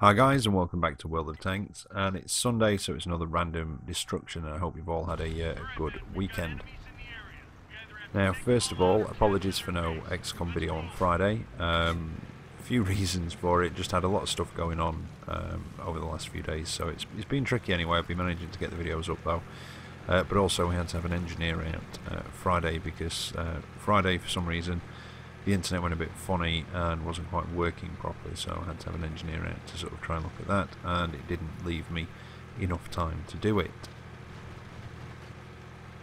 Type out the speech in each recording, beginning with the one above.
Hi guys, and welcome back to World of Tanks, and it's Sunday, so it's another random destruction, and I hope you've all had a good weekend. Now, first of all, apologies for no XCOM video on Friday. A few reasons for it. Just had a lot of stuff going on over the last few days, so it's been tricky anyway. I've been managing to get the videos up though, but also we had to have an engineer out Friday because Friday, for some reason, the internet went a bit funny and wasn't quite working properly, so I had to have an engineer out to sort of try and look at that, and it didn't leave me enough time to do it.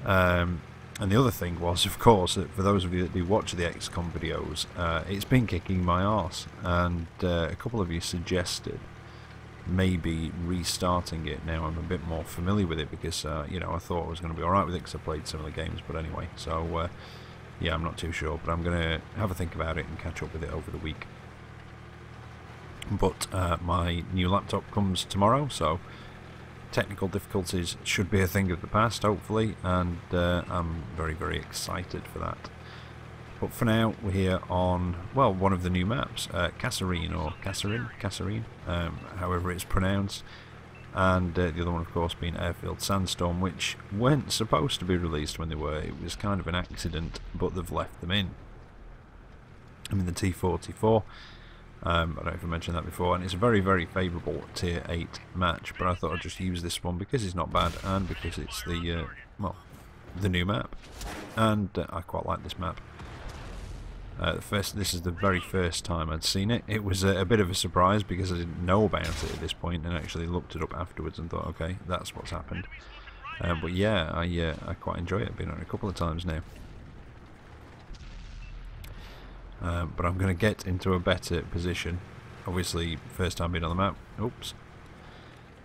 And the other thing was, of course, that for those of you that do watch the XCOM videos, it's been kicking my arse, and a couple of you suggested maybe restarting it. Now I'm a bit more familiar with it because, you know, I thought I was going to be alright with it because I played some of the games, but anyway, so yeah, I'm not too sure, but I'm going to have a think about it and catch up with it over the week. But my new laptop comes tomorrow, so technical difficulties should be a thing of the past, hopefully, and I'm very, very excited for that. But for now, we're here on, well, one of the new maps, Kasserine, or Kasserine, however it's pronounced. And the other one, of course, being Airfield Sandstorm, which weren't supposed to be released when they were. It was kind of an accident, but they've left them in. I'm in the T44. I don't know if I mentioned that before, and it's a very, very favourable Tier 8 match, but I thought I'd just use this one because it's not bad, and because it's the, well, the new map. And I quite like this map. This is the very first time I'd seen it. It was a bit of a surprise because I didn't know about it at this point, and actually looked it up afterwards and thought, okay, that's what's happened. But yeah, I quite enjoy it. I've been on it a couple of times now. But I'm going to get into a better position. Obviously, first time being on the map. Oops.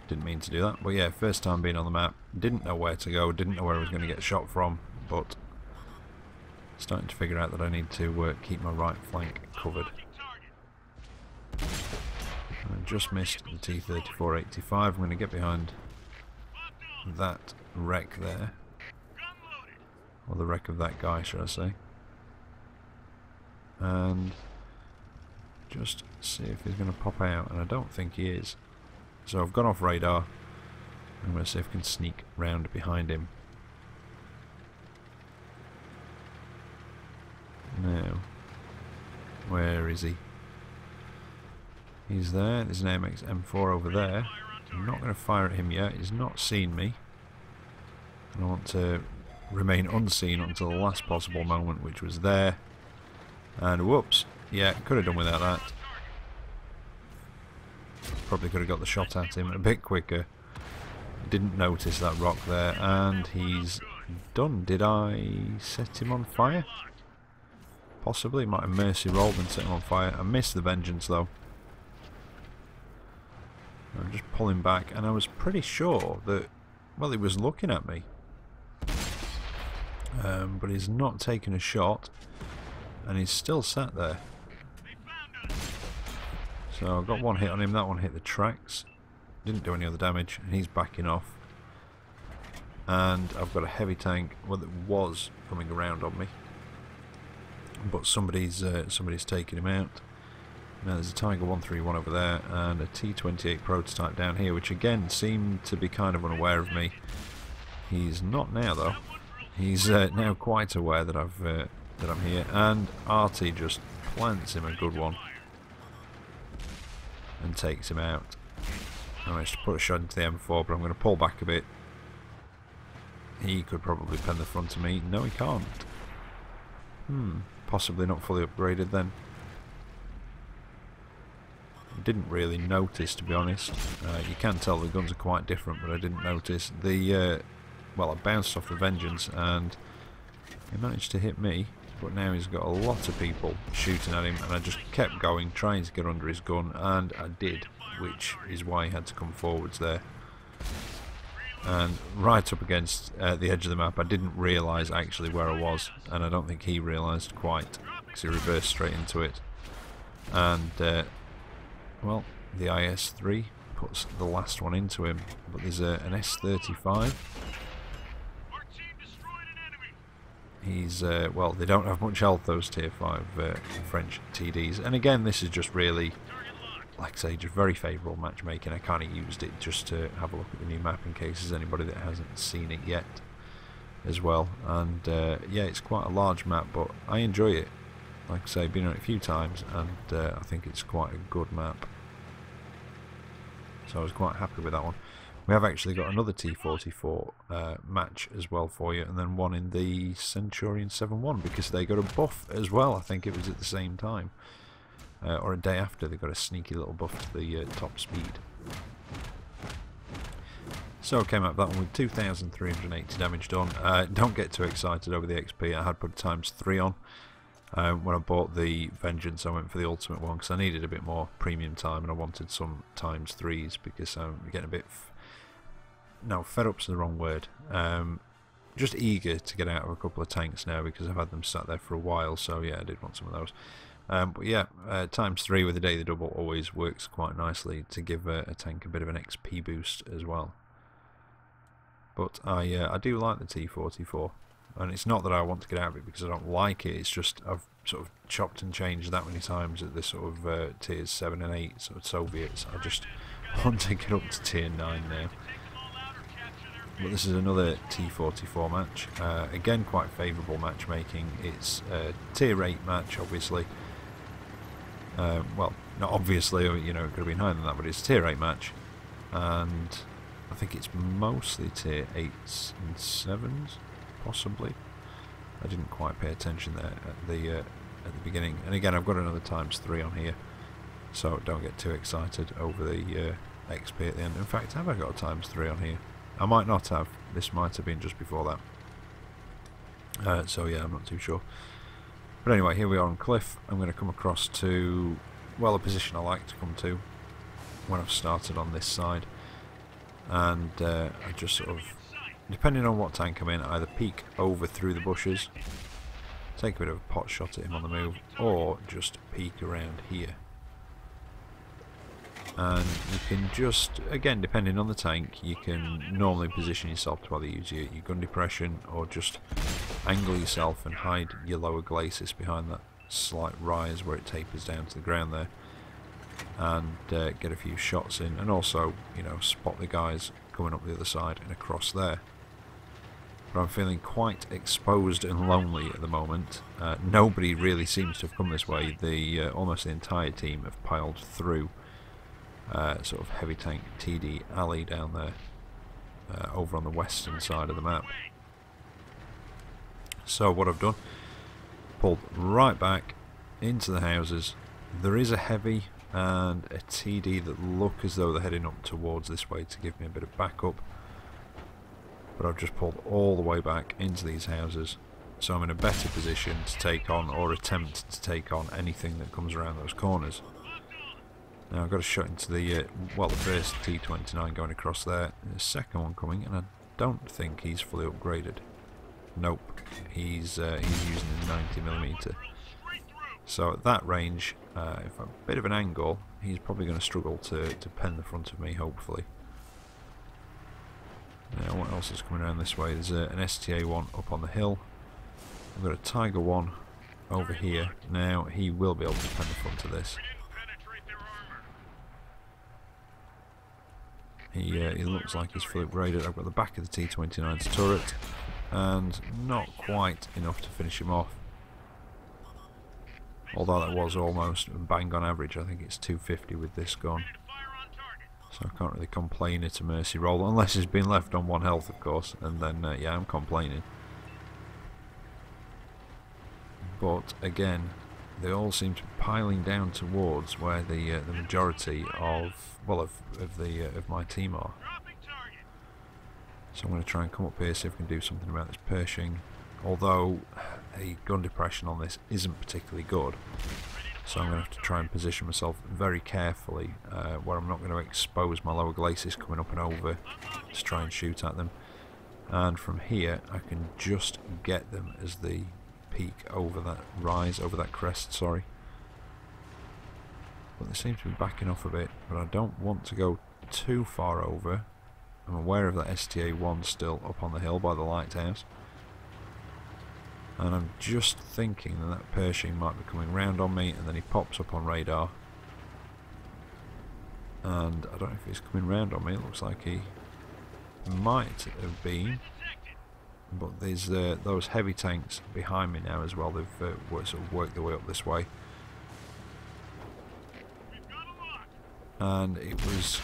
Didn't mean to do that. But yeah, first time being on the map. Didn't know where to go. Didn't know where I was going to get shot from. But starting to figure out that I need to keep my right flank covered. I just missed the T-34-85. I'm going to get behind that wreck there. Or the wreck of that guy, should I say. And just see if he's going to pop out, and I don't think he is. So I've gone off radar. I'm going to see if I can sneak round behind him. Now, where is he? He's there. There's an AMX M4 over there. I'm not going to fire at him yet. He's not seen me. And I want to remain unseen until the last possible moment, which was there. And whoops. Yeah, could have done without that. Probably could have got the shot at him a bit quicker. Didn't notice that rock there. And he's done. Did I set him on fire? Possibly, might have mercy rolled and set him on fire. I missed the vengeance though. I'm just pulling back, and I was pretty sure that, well, he was looking at me. But he's not taken a shot, and he's still sat there. So I got one hit on him, that one hit the tracks. Didn't do any other damage, and he's backing off. And I've got a heavy tank, well, that was coming around on me. But somebody's taking him out. Now there's a Tiger 131 over there and a T28 prototype down here, which again seemed to be kind of unaware of me. He's not now though. He's now quite aware that I'm here, and RT just plants him a good one and takes him out. I managed to put a shot into the M4, but I'm going to pull back a bit. He could probably pen the front of me. No, he can't. Possibly not fully upgraded then. Didn't really notice, to be honest. You can tell the guns are quite different, but I didn't notice. Well, I bounced off the Vengeance and he managed to hit me, but now he's got a lot of people shooting at him, and I just kept going, trying to get under his gun, and I did, which is why he had to come forwards there. And right up against the edge of the map, I didn't realise actually where I was, and I don't think he realised quite, because he reversed straight into it. And, well, the IS-3 puts the last one into him, but there's an S-35. He's, well, they don't have much health, those tier 5 French TDs, and again, this is just really like I say, just very favourable matchmaking. I kind of used it just to have a look at the new map in case there's anybody that hasn't seen it yet as well. And yeah, it's quite a large map, but I enjoy it. Like I say, I've been on it a few times, and I think it's quite a good map. So I was quite happy with that one. We have actually got another T44 match as well for you, and then one in the Centurion 7-1, because they got a buff as well. I think it was at the same time, or a day after. They got a sneaky little buff to the top speed. So I came up that one with 2,380 damage done. Don't get too excited over the XP. I had put ×3 on. When I bought the Vengeance, I went for the ultimate one because I needed a bit more premium time, and I wanted some ×3s because I'm getting a bit fed up's the wrong word, just eager to get out of a couple of tanks now because I've had them sat there for a while. So yeah, I did want some of those. But yeah, ×3 with the daily double always works quite nicely to give a tank a bit of an XP boost as well. But I do like the T44. And it's not that I want to get out of it because I don't like it, it's just I've sort of chopped and changed that many times at this sort of tiers 7 and 8 sort of Soviets. I just want to get up to tier 9 now. But this is another T44 match. Again, quite favourable matchmaking. It's a tier 8 match, obviously. Well, not obviously, you know, it could have been higher than that, but it's a tier 8 match. And I think it's mostly tier 8s and 7s. Possibly. I didn't quite pay attention there at the beginning. And again, I've got another ×3 on here, so don't get too excited over the XP at the end. In fact, have I got a ×3 on here? I might not have. This might have been just before that. So yeah, I'm not too sure. But anyway, here we are on Cliff. I'm going to come across to, well, a position I like to come to when I've started on this side. And I just sort of, depending on what tank I'm in, either peek over through the bushes, take a bit of a pot shot at him on the move, or just peek around here. And you can just, again, depending on the tank, you can normally position yourself to either use your gun depression or just angle yourself and hide your lower glacis behind that slight rise where it tapers down to the ground there, and get a few shots in, and also, you know, spot the guys coming up the other side and across there. But I'm feeling quite exposed and lonely at the moment. Nobody really seems to have come this way. Almost the entire team have piled through sort of heavy tank TD alley down there, over on the western side of the map. So what I've done, pulled right back into the houses. There is a heavy and a TD that look as though they're heading up towards this way to give me a bit of backup. But I've just pulled all the way back into these houses, so I'm in a better position to take on, or attempt to take on, anything that comes around those corners. Now I've got a shot into the, well, the first T29 going across there, and the second one coming, and I don't think he's fully upgraded. Nope, he's using a 90mm. So at that range, if I'm a bit of an angle, he's probably going to struggle to pen the front of me, hopefully. Now what else is coming around this way? There's an STA-1 up on the hill. I've got a Tiger 1 over here. Now he will be able to pen the front of this. He looks like he's fully upgraded. I've got the back of the T29's turret, and not quite enough to finish him off. Although that was almost bang on average. I think it's 250 with this gun. So I can't really complain. It's a mercy roll, unless it's been left on 1 health, of course, and then yeah, I'm complaining. But again, they all seem to be piling down towards where the majority of, well, of my team are. So I'm going to try and come up here, see if we can do something about this Pershing. Although a gun depression on this isn't particularly good, so I'm going to have to try and position myself very carefully, where I'm not going to expose my lower glacis coming up and over to try and shoot at them. And from here I can just get them as they peak over that rise, over that crest, sorry. But they seem to be backing off a bit, but I don't want to go too far over. I'm aware of that STA-1 still up on the hill by the lighthouse. And I'm just thinking that Pershing might be coming round on me, and then he pops up on radar. And I don't know if he's coming round on me. It looks like he might have been. But there's those heavy tanks behind me now as well. They've sort of worked their way up this way. And it was...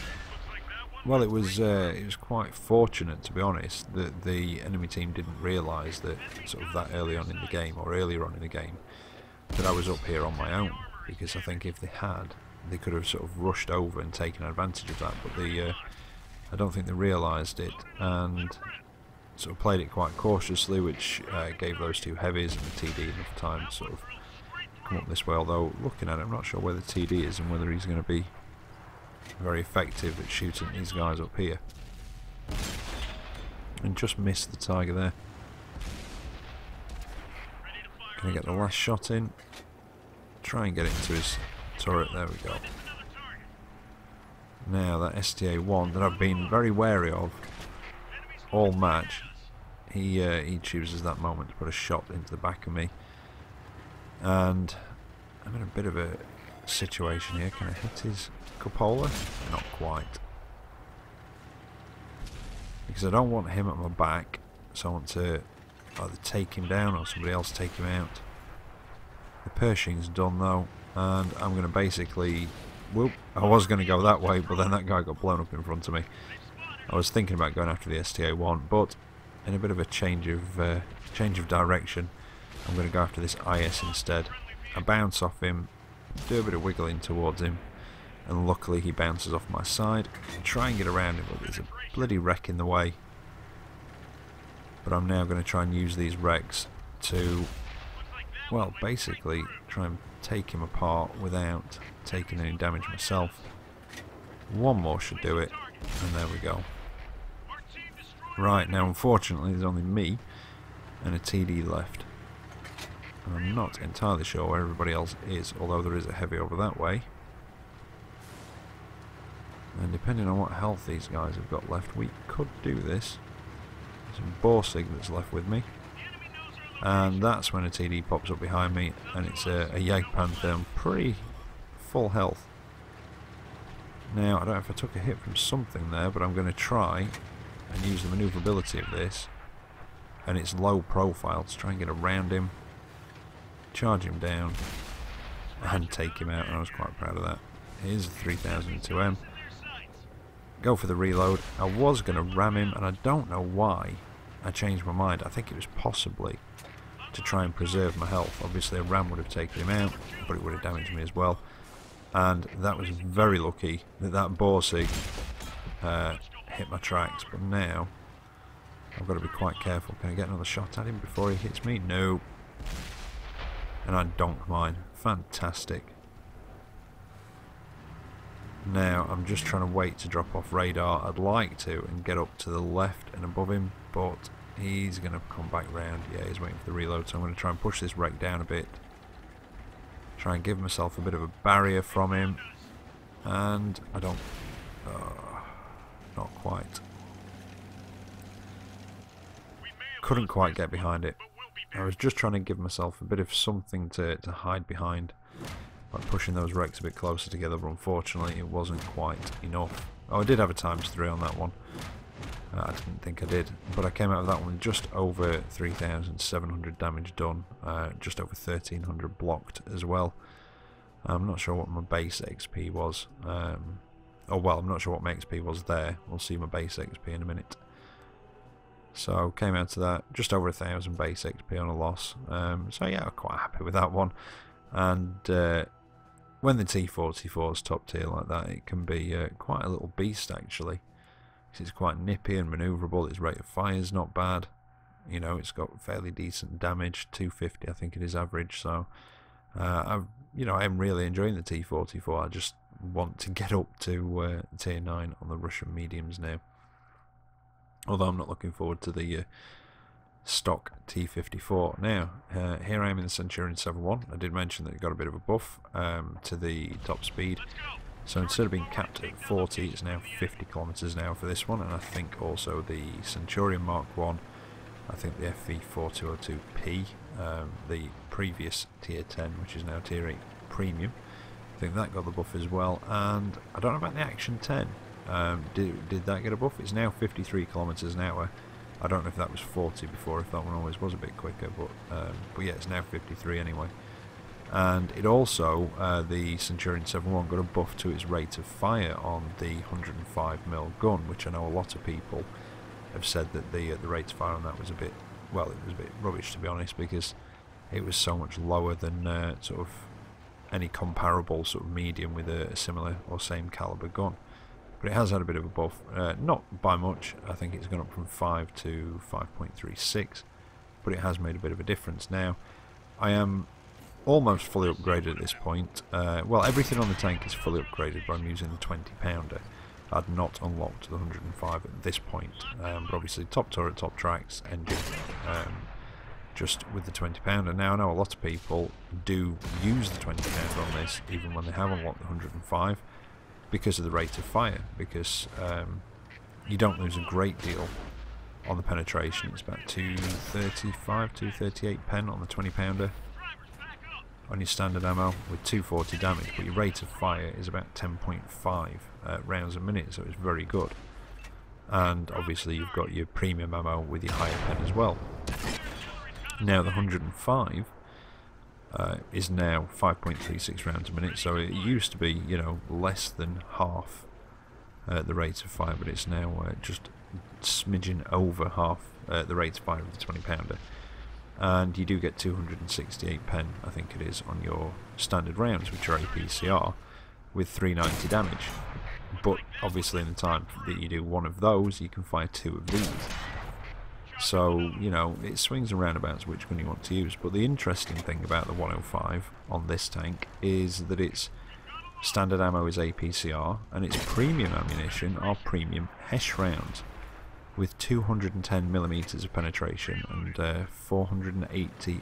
well, it was quite fortunate, to be honest, that the enemy team didn't realise that sort of that early on in the game, or earlier on in the game, that I was up here on my own. Because I think if they had, they could have sort of rushed over and taken advantage of that. But I don't think they realised it, and sort of played it quite cautiously, which gave those two heavies and the TD enough time to sort of come up this way. Although, looking at it, I'm not sure where the TD is and whether he's going to be very effective at shooting these guys up here. And just missed the tiger there. Can I get the last shot in? Try and get it into his turret. There we go. Now that STA-1 that I've been very wary of all match, he chooses that moment to put a shot into the back of me, and I'm in a bit of a situation here. Can I hit his cupola? Not quite, because I don't want him at my back, so I want to either take him down or somebody else take him out. The Pershing's done though, and I'm going to basically... whoop, I was going to go that way, but then that guy got blown up in front of me. I was thinking about going after the STA-1, but in a bit of a change of direction, I'm going to go after this IS instead. I bounce off him, do a bit of wiggling towards him, and luckily he bounces off my side. I try and get around him, but there's a bloody wreck in the way. But I'm now going to try and use these wrecks to, well, basically try and take him apart without taking any damage myself. One more should do it, and there we go. Right, now unfortunately there's only me and a TD left. And I'm not entirely sure where everybody else is, although there is a heavy over that way. And depending on what health these guys have got left, we could do this. There's a Borsig that's left with me. And that's when a TD pops up behind me, and it's a Jagdpanther, pretty full health. Now, I don't know if I took a hit from something there, but I'm going to try and use the manoeuvrability of this, and it's low profile, to try and get around him, charge him down, and take him out, and I was quite proud of that. Here's the 3002M. Go for the reload. I was going to ram him, and I don't know why I changed my mind. I think it was possibly to try and preserve my health. Obviously a ram would have taken him out, but it would have damaged me as well. And that was very lucky that that Borsig hit my tracks. But now I've got to be quite careful. Can I get another shot at him before he hits me? No. And I donk mine. Fantastic. Now I'm just trying to wait to drop off radar. I'd like to and get up to the left and above him, but he's going to come back round. Yeah, he's waiting for the reload, so I'm going to try and push this wreck down a bit. Try and give myself a bit of a barrier from him. And I don't... not quite. Couldn't quite get behind it. I was just trying to give myself a bit of something to hide behind by pushing those wrecks a bit closer together, but unfortunately it wasn't quite enough. Oh, I did have a ×3 on that one. I didn't think I did, but I came out of that one just over 3,700 damage done, just over 1,300 blocked as well. I'm not sure what my base XP was. Oh well, I'm not sure what my XP was there. We'll see my base XP in a minute. So came out to that, just over 1,000 base XP on a loss. So yeah, I'm quite happy with that one. And when the T-44 is top tier like that, it can be quite a little beast actually. It's quite nippy and manoeuvrable. Its rate of fire is not bad. You know, it's got fairly decent damage, 250 I think it is average. So I'm really enjoying the T-44. I just want to get up to tier 9 on the Russian mediums now. Although I'm not looking forward to the stock T-54. Now, here I am in the Centurion 7.1. I did mention that it got a bit of a buff to the top speed. So instead of being capped at 40, it's now 50 kilometers an hour for this one. And I think also the Centurion Mark 1, I think the FV4202P, the previous tier 10, which is now tier 8 premium, I think that got the buff as well. And I don't know about the Action 10. Did that get a buff? It's now 53 kilometers an hour. I don't know if that was 40 before, if that one always was a bit quicker, but yeah, it's now 53 anyway. And it also, the Centurion 7.1 got a buff to its rate of fire on the 105mm gun, which I know a lot of people have said that the rate of fire on that was a bit, well, it was a bit rubbish, to be honest, because it was so much lower than sort of any comparable sort of medium with a similar or same caliber gun. But it has had a bit of a buff, not by much. I think it's gone up from 5 to 5.36, but it has made a bit of a difference. Now, I am almost fully upgraded at this point. Well, everything on the tank is fully upgraded, but I'm using the 20-pounder. I'd not unlocked the 105 at this point, but obviously top turret, top tracks, engine, just with the 20-pounder. Now, I know a lot of people do use the 20-pounder on this, even when they have unlocked the 105, because of the rate of fire, because you don't lose a great deal on the penetration. It's about 235, 238 pen on the 20-pounder on your standard ammo with 240 damage, but your rate of fire is about 10.5 rounds a minute, so it's very good. And obviously you've got your premium ammo with your higher pen as well. Now the 105 is now 5.36 rounds a minute, so it used to be, you know, less than half the rate of fire, but it's now just smidgen over half the rate of fire of the 20-pounder. And you do get 268 pen, I think it is, on your standard rounds, which are APCR, with 390 damage. But obviously in the time that you do one of those, you can fire 2 of these. So, you know, it swings and roundabouts which gun you want to use. But the interesting thing about the 105 on this tank is that its standard ammo is APCR, and its premium ammunition are premium HESH rounds, with 210mm of penetration and 480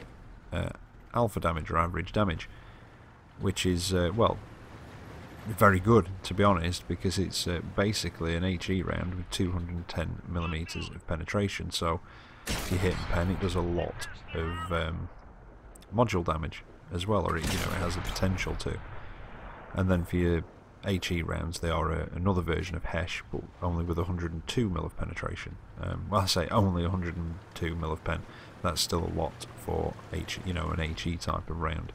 alpha damage, or average damage, which is, well, very good, to be honest, because it's basically an HE round with 210mm of penetration. So if you hit pen, it does a lot of module damage as well, or it, you know, it has the potential to. And then for your HE rounds, they are another version of HESH, but only with 102mm of penetration. Well, I say only 102mm of pen. That's still a lot for you know, an HE type of round.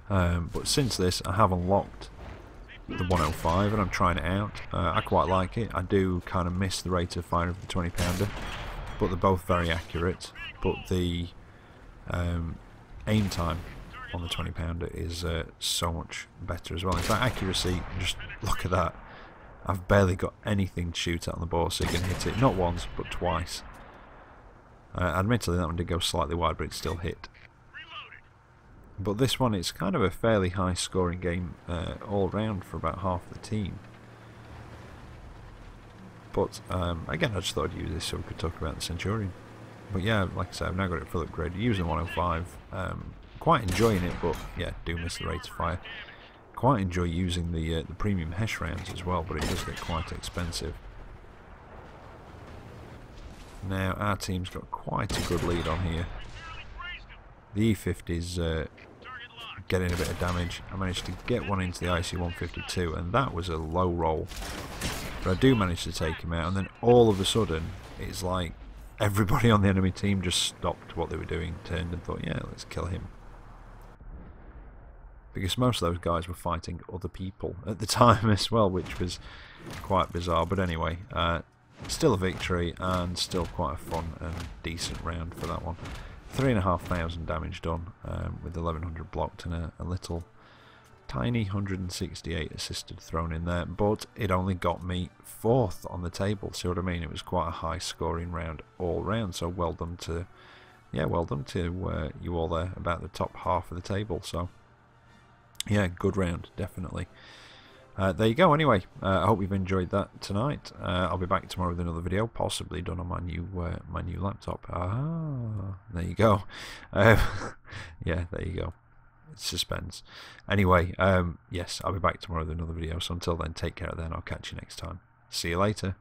But since this, I have unlocked the 105 and I'm trying it out. I quite like it. I do kind of miss the rate of fire of the 20-pounder, but they're both very accurate. But the aim time on the 20-pounder is so much better as well. In fact, accuracy, just look at that. I've barely got anything to shoot at on the bore, so you can hit it not once but twice. Admittedly, that one did go slightly wide, but it still hit. But this one, it's kind of a fairly high scoring game all round for about half the team. But again, I just thought I'd use this so we could talk about the Centurion. But yeah, like I said, I've now got it full upgraded, using 105. Quite enjoying it, but yeah, do miss the rate of fire. Quite enjoy using the premium HESH rounds as well, but it does get quite expensive. Now our team's got quite a good lead on here. The E50's getting a bit of damage. I managed to get one into the IC-152, and that was a low roll. But I do manage to take him out, and then all of a sudden, it's like everybody on the enemy team just stopped what they were doing, turned and thought, yeah, let's kill him. Because most of those guys were fighting other people at the time as well, which was quite bizarre. But anyway, still a victory, and still quite a fun and decent round for that one. 3,500 damage done, with 1,100 blocked and a little tiny 168 assisted thrown in there, but it only got me 4th on the table. See what I mean? It was quite a high scoring round all round, so well done to, yeah, well done to you all there, about the top half of the table. So yeah, good round, definitely. There you go. Anyway, I hope you've enjoyed that tonight. I'll be back tomorrow with another video, possibly done on my new laptop. Ah, there you go. Yeah, there you go. It's suspense. Anyway, yes, I'll be back tomorrow with another video. So until then, take care. Then I'll catch you next time. See you later.